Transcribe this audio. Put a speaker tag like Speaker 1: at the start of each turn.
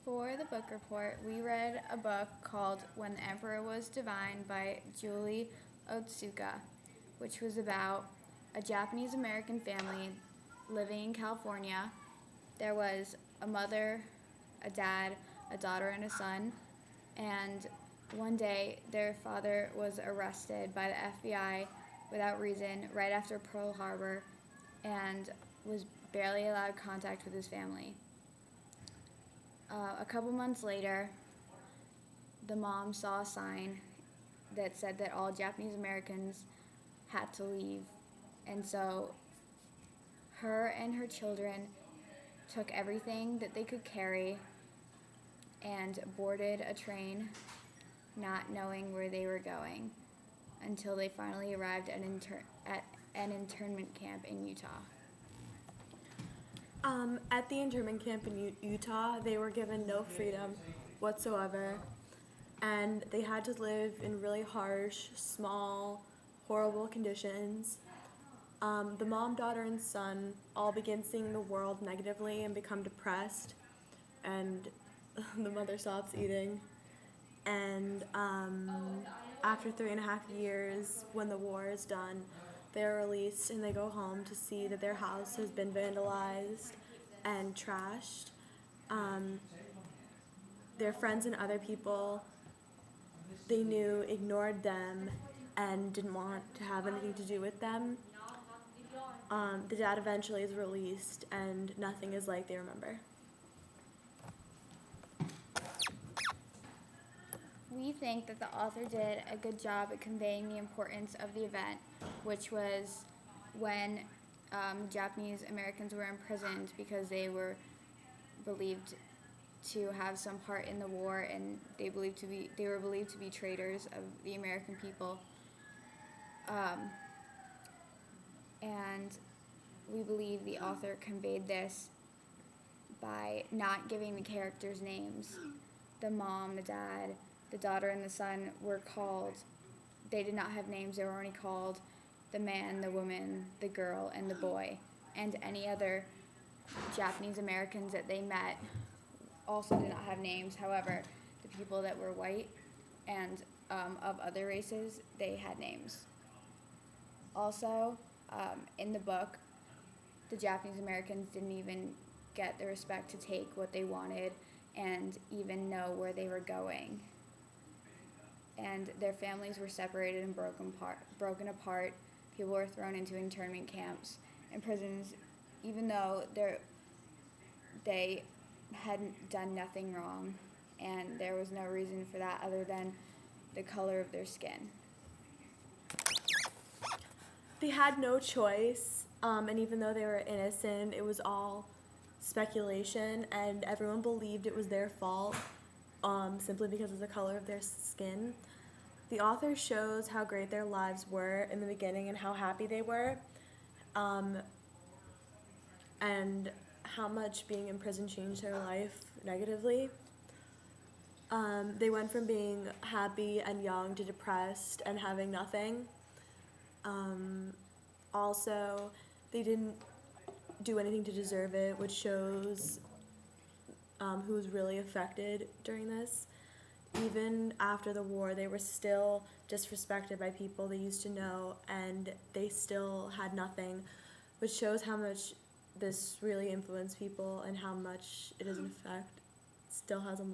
Speaker 1: For the book report, we read a book called When the Emperor Was Divine by Julie Otsuka, which was about a Japanese American family living in California. There was a mother, a dad, a daughter, and a son, and one day their father was arrested by the FBI without reason right after Pearl Harbor and was barely allowed contact with his family. A couple months later, the mom saw a sign that said that all Japanese Americans had to leave, and so her and her children took everything that they could carry and boarded a train, not knowing where they were going, until they finally arrived at an internment camp in Utah.
Speaker 2: At the internment camp in Utah, they were given no freedom whatsoever, and they had to live in really harsh, small, horrible conditions. The mom, daughter, and son all begin seeing the world negatively and become depressed, and the mother stops eating. And after 3.5 years, when the war is done, they're released and they go home to see that their house has been vandalized and trashed. Their friends and other people they knew ignored them and didn't want to have anything to do with them. The dad eventually is released and nothing is like they remember.
Speaker 1: We think that the author did a good job at conveying the importance of the event, which was when Japanese Americans were imprisoned because they were believed to have some part in the war, and they were believed to be traitors of the American people. And we believe the author conveyed this by not giving the characters names. The mom, the dad, the daughter, and the son were called, they did not have names, they were only called the man, the woman, the girl, and the boy. And any other Japanese Americans that they met also did not have names. However, the people that were white and of other races, they had names. Also, in the book, the Japanese Americans didn't even get the respect to take what they wanted and even know where they were going. And their families were separated and broken apart. People were thrown into internment camps and prisons, even though they hadn't done nothing wrong, and there was no reason for that other than the color of their skin.
Speaker 2: They had no choice, and even though they were innocent, it was all speculation, and everyone believed it was their fault simply because of the color of their skin. The author shows how great their lives were in the beginning and how happy they were, and how much being in prison changed their life negatively. They went from being happy and young to depressed and having nothing. Also, they didn't do anything to deserve it, which shows who was really affected during this. Even after the war, they were still disrespected by people they used to know, and they still had nothing, which shows how much this really influenced people and how much it is in effect still has a